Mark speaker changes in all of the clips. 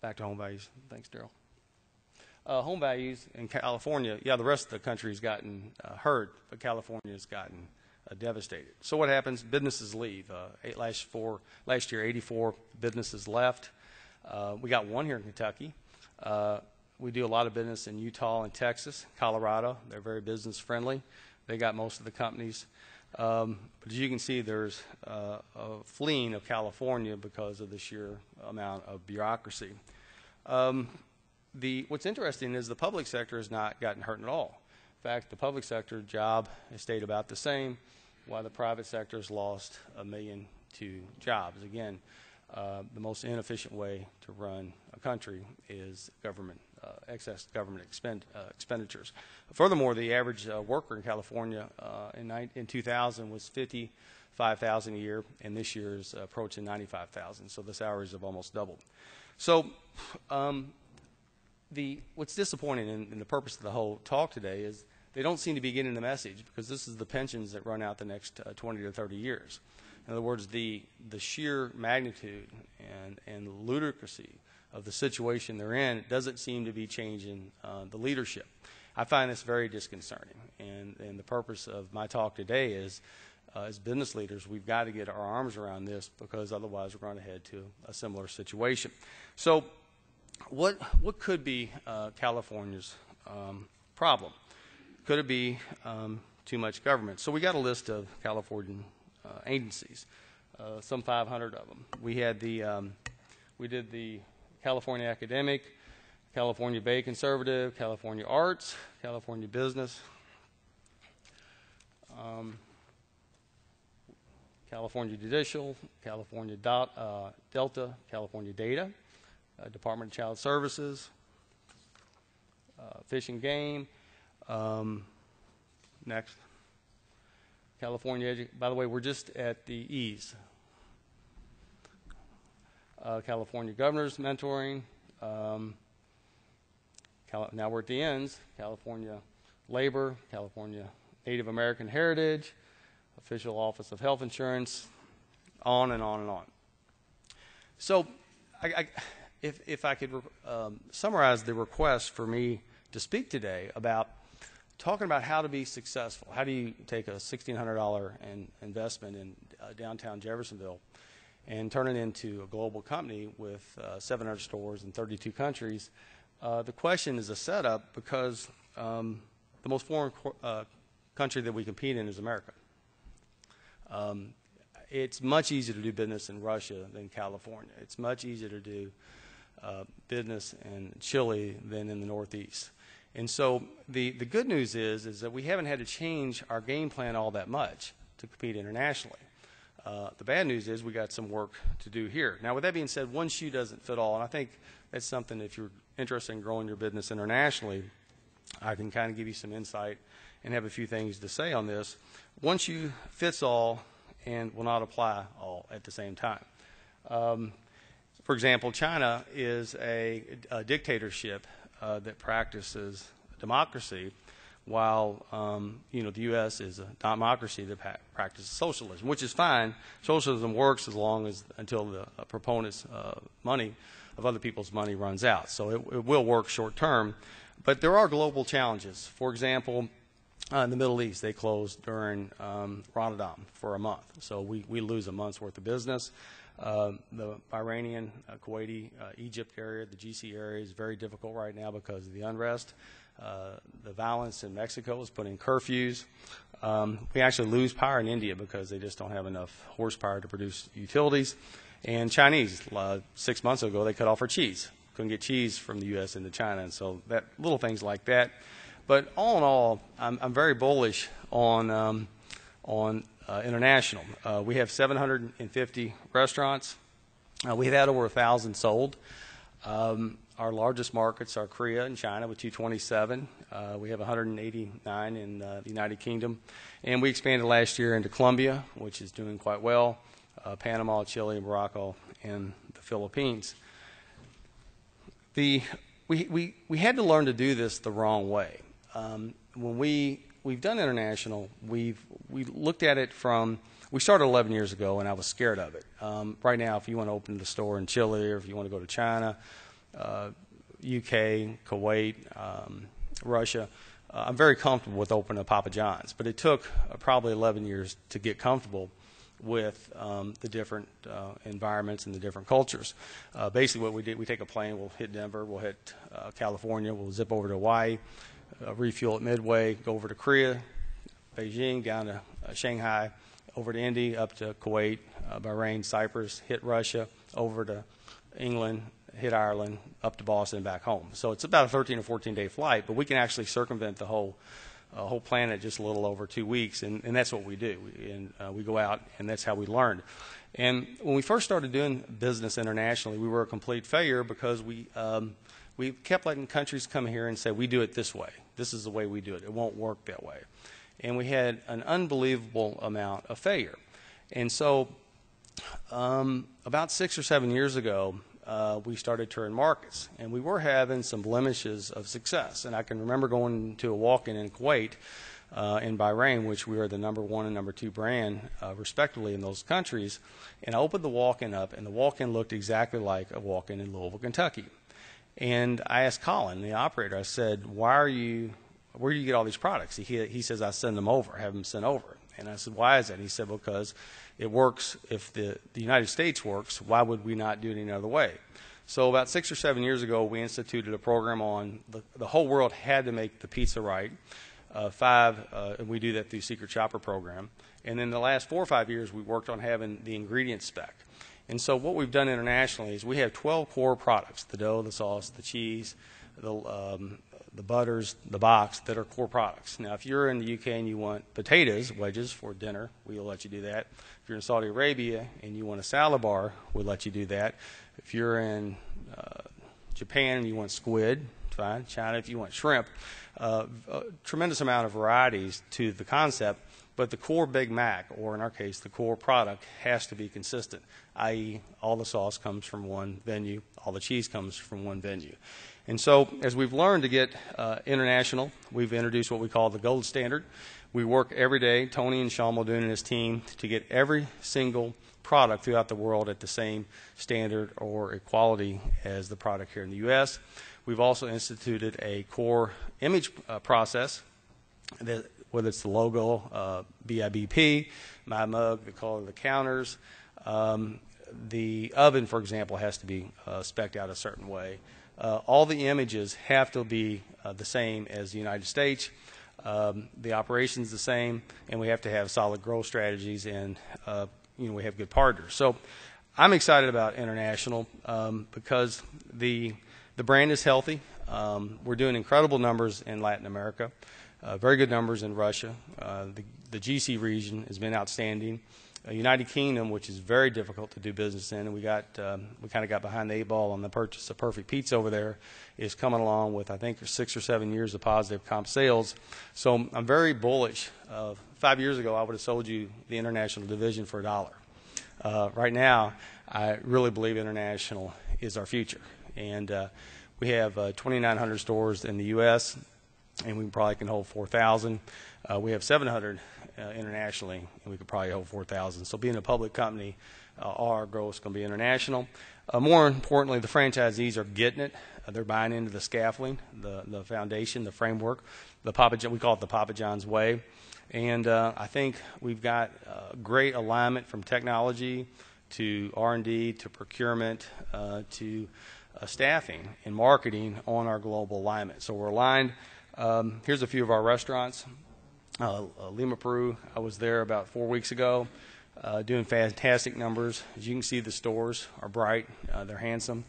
Speaker 1: Back to home values. Thanks, Daryl. Home values in California, yeah, the rest of the country has gotten hurt, but California has gotten devastated. So what happens? Businesses leave. Last year, 84 businesses left. We got one here in Kentucky. We do a lot of business in Utah and Texas, Colorado. They're very business friendly. They got most of the companies. But as you can see, there's a fleeing of California because of the sheer amount of bureaucracy. What's interesting is the public sector has not gotten hurt at all. In fact, the public sector job has stayed about the same, while the private sector has lost 1 million to jobs. Again, the most inefficient way to run a country is government, excess government expenditures. Furthermore, the average worker in California in 2000 was $55,000 a year, and this year is approaching $95,000. So the salaries have almost doubled. So what's disappointing in the purpose of the whole talk today is they don't seem to be getting the message, because this is the pensions that run out the next 20 to 30 years. In other words, the sheer magnitude and the ludicrousy of the situation they're in doesn't seem to be changing the leadership. I find this very disconcerting, and the purpose of my talk today is, as business leaders, we've got to get our arms around this, because otherwise we're going to head to a similar situation. So what could be California's problem? Could it be too much government? So we got a list of Californian agencies, some 500 of them. We did the California Academic, California Bay Conservative, California Arts, California Business, California Judicial, California Delta, California Data, Department of Child Services, Fish and Game. Next. California, by the way, we're just at the E's. California Governors Mentoring. Now we're at the N's. California Labor, California Native American Heritage, Official Office of Health Insurance, on and on and on. So if I could summarize the request for me to speak today about talking about how to be successful. How do you take a $1,600 investment in downtown Jeffersonville and turn it into a global company with 700 stores in 32 countries? The question is a setup, because the most foreign country that we compete in is America. It's much easier to do business in Russia than California. It's much easier to do business in Chile than in the Northeast. And so the good news is that we haven't had to change our game plan all that much to compete internationally. The bad news is we got some work to do here. Now, with that being said, one shoe doesn't fit all, and I think that's something, if you're interested in growing your business internationally, I can kind of give you some insight and have a few things to say on this. One shoe fits all and will not apply all at the same time. For example, China is a dictatorship that practices democracy, while the U.S. is a democracy that practices socialism, which is fine. Socialism works until the proponents' money, of other people's money, runs out. So it will work short term, but there are global challenges. For example, in the Middle East, they closed during Ramadan for a month, so we lose a month's worth of business. The Iranian, Kuwaiti, Egypt area, the GC area is very difficult right now because of the unrest. The violence in Mexico is putting curfews. We actually lose power in India because they just don't have enough horsepower to produce utilities. And Chinese, 6 months ago, they cut off our cheese. Couldn't get cheese from the U.S. into China, and so little things like that. But all in all, I'm very bullish on international. We have 750 restaurants. We've had over 1,000 sold. Our largest markets are Korea and China with 227. We have 189 in the United Kingdom. And we expanded last year into Colombia, which is doing quite well, Panama, Chile, Morocco, and the Philippines. We had to learn to do this the wrong way. When we've done international, we looked at it we started 11 years ago, and I was scared of it. Right now, if you want to open the store in Chile, or if you want to go to China, UK, Kuwait, Russia, I'm very comfortable with opening a Papa John's. But it took probably 11 years to get comfortable with the different environments and the different cultures. Basically what we did, we take a plane, we'll hit Denver, we'll hit California, we'll zip over to Hawaii, refuel at Midway, go over to Korea, Beijing, down to Shanghai, over to India, up to Kuwait, Bahrain, Cyprus, hit Russia, over to England, hit Ireland, up to Boston, and back home. So it's about a 13 or 14-day flight, but we can actually circumvent the whole planet just a little over 2 weeks, and that's what we do. We go out, and that's how we learned. And when we first started doing business internationally, we were a complete failure because we kept letting countries come here and say, we do it this way. This is the way we do it. It won't work that way. And we had an unbelievable amount of failure. And so about 6 or 7 years ago, we started touring markets, and we were having some blemishes of success. And I can remember going to a walk-in in Kuwait, in Bahrain, which we are the #1 and #2 brand, respectively, in those countries. And I opened the walk-in up, and the walk-in looked exactly like a walk-in in Louisville, Kentucky. And I asked Colin, the operator, I said, where do you get all these products? He says, I send them over, have them sent over. And I said, why is that? And he said, because it works. If the United States works, why would we not do it any other way? So about 6 or 7 years ago, we instituted a program on the whole world had to make the pizza right. And we do that through Secret Shopper program. And in the last 4 or 5 years, we worked on having the ingredient spec. And so what we've done internationally is we have 12 core products: the dough, the sauce, the cheese, the butters, the box, that are core products. Now, if you're in the UK and you want potatoes wedges for dinner, we'll let you do that. If you're in Saudi Arabia and you want a salad bar, we'll let you do that. If you're in Japan and you want squid, fine. China, if you want shrimp. A tremendous amount of varieties to the concept, but the core Big Mac, or in our case, the core product, has to be consistent, i.e. all the sauce comes from one venue, all the cheese comes from one venue. And so as we've learned to get international, we've introduced what we call the gold standard. We work every day, Tony and Sean Muldoon and his team, to get every single product throughout the world at the same standard or equality as the product here in the U.S. We've also instituted a core image process, whether it's the logo, BIBP, my mug, the color of the counters. The oven, for example, has to be spec'd out a certain way. All the images have to be the same as the United States. The operation's the same, and we have to have solid growth strategies, and we have good partners. So I'm excited about international because the brand is healthy. We're doing incredible numbers in Latin America, very good numbers in Russia. The GC region has been outstanding. United Kingdom, which is very difficult to do business in, and we kind of got behind the 8 ball on the purchase of Perfect Pizza over there, is coming along with, I think, 6 or 7 years of positive comp sales. So I'm very bullish. 5 years ago, I would have sold you the international division for $1. Right now, I really believe international is our future. And we have 2,900 stores in the U.S., and we probably can hold 4,000. We have 700 internationally, and we could probably hold 4,000. So being a public company, our growth is going to be international. More importantly, the franchisees are getting it. They're buying into the scaffolding, the foundation, the framework. We call it the Papa John's way. And I think we've got great alignment from technology to R&D to procurement to staffing and marketing on our global alignment. So we're aligned. Here's a few of our restaurants. Lima, Peru, I was there about 4 weeks ago, doing fantastic numbers. As you can see, the stores are bright, they're handsome,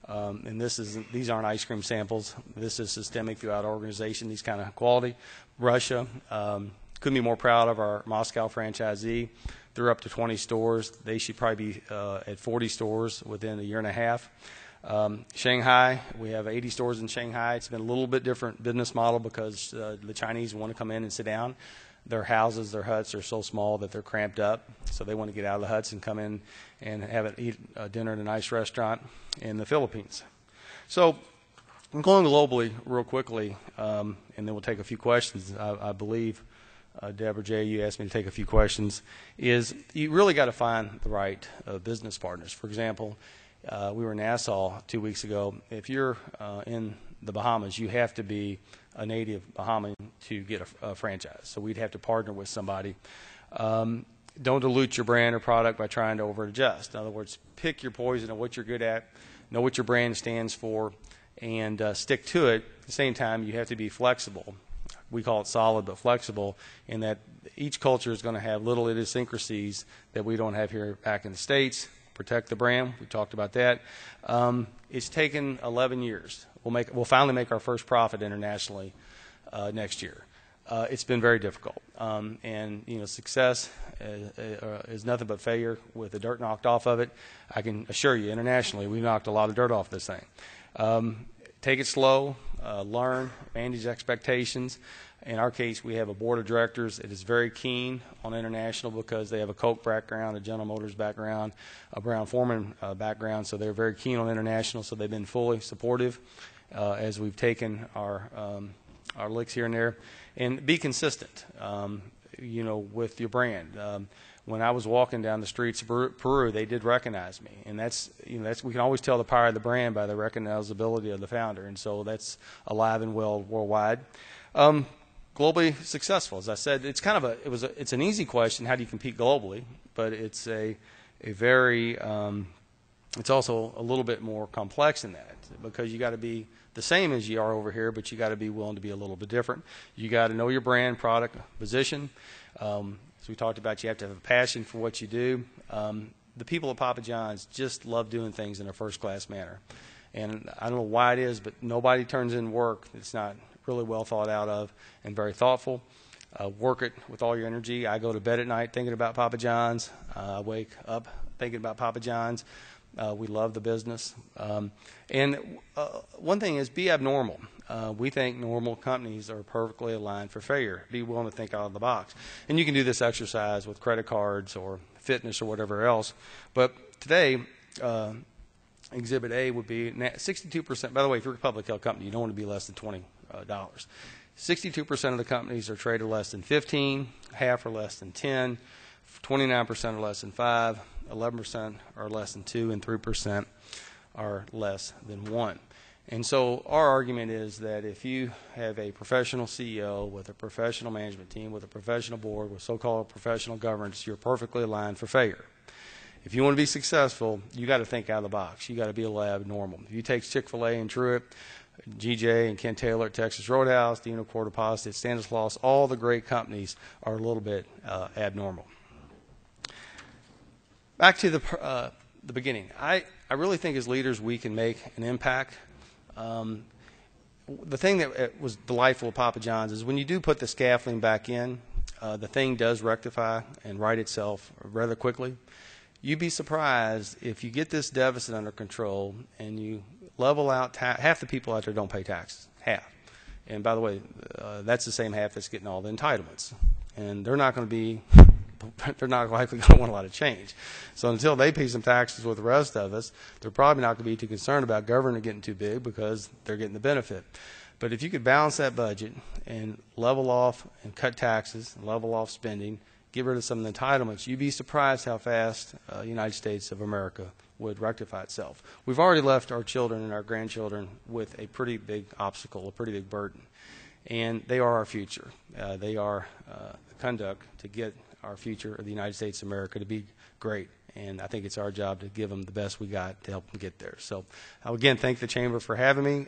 Speaker 1: and these aren't ice cream samples. This is systemic throughout our organization, these kind of quality. Russia, couldn't be more proud of our Moscow franchisee. They're up to 20 stores. They should probably be at 40 stores within a year and a half. Shanghai, we have 80 stores in Shanghai. It's been a little bit different business model because the Chinese want to come in and sit down. Their houses, their huts are so small that they're cramped up, so they want to get out of the huts and come in and eat dinner in a nice restaurant in the Philippines. So I'm going globally real quickly, and then we'll take a few questions. I believe, Deborah J., you asked me to take a few questions, is you really got to find the right business partners. For example, We were in Nassau 2 weeks ago. If you're in the Bahamas, you have to be a native Bahamian to get a franchise. So we'd have to partner with somebody. Don't dilute your brand or product by trying to over-adjust. In other words, pick your poison of what you're good at, know what your brand stands for, and stick to it. At the same time, you have to be flexible. We call it solid but flexible, in that each culture is going to have little idiosyncrasies that we don't have here back in the States. Protect the brand. We talked about that. It's taken 11 years. We'll finally make our first profit internationally next year. It's been very difficult, and success is nothing but failure with the dirt knocked off of it. I can assure you, internationally, we knocked a lot of dirt off this thing. Take it slow, learn, manage expectations. In our case, we have a board of directors that is very keen on international because they have a Coke background, a General Motors background, a Brown-Forman background, so they're very keen on international, so they've been fully supportive as we've taken our licks here and there. And be consistent, with your brand. When I was walking down the streets of Peru, they did recognize me, and that's we can always tell the power of the brand by the recognizability of the founder, and so that's alive and well worldwide. Globally successful, as I said, it's kind of it's an easy question. How do you compete globally? But it's a very it's also a little bit more complex than that, because you got to be the same as you are over here, but you got to be willing to be a little bit different. You got to know your brand, product, position. As we talked about, you have to have a passion for what you do. The people at Papa John's just love doing things in a first-class manner. And I don't know why it is, but nobody turns in work that's not really well thought out of and very thoughtful. Work it with all your energy. I go to bed at night thinking about Papa John's. I wake up thinking about Papa John's. We love the business. And one thing is, be abnormal. We think normal companies are perfectly aligned for failure. Be willing to think out of the box. And you can do this exercise with credit cards or fitness or whatever else. But today, Exhibit A would be 62%. By the way, if you're a public held company, you don't want to be less than $20. 62% of the companies are traded less than 15, half are less than 10, 29% are less than 5, 11% are less than 2, and 3% are less than 1. And so our argument is that if you have a professional CEO with a professional management team, with a professional board, with so-called professional governance, you're perfectly aligned for failure. If you want to be successful, you got to think out of the box. You got to be a little abnormal. If you take Chick-fil-A and Truett, GJ and Ken Taylor at Texas Roadhouse, the Unicorn Deposit, Stanislaus, all the great companies are a little bit abnormal. Back to the beginning. I really think as leaders we can make an impact. The thing that was delightful at Papa John's is when you do put the scaffolding back in, the thing does rectify and right itself rather quickly. You'd be surprised if you get this deficit under control and you level out half the people out there don't pay taxes, half. And by the way, that's the same half that's getting all the entitlements, and they're not likely going to want a lot of change. So until they pay some taxes with the rest of us, they're probably not going to be too concerned about government getting too big because they're getting the benefit. But if you could balance that budget and level off and cut taxes, and level off spending, get rid of some of the entitlements, you'd be surprised how fast the United States of America would rectify itself. We've already left our children and our grandchildren with a pretty big obstacle, a pretty big burden. And they are our future. They are the conduct to get our future of the United States of America to be great. And I think it's our job to give them the best we got to help them get there. So I'll again thank the Chamber for having me.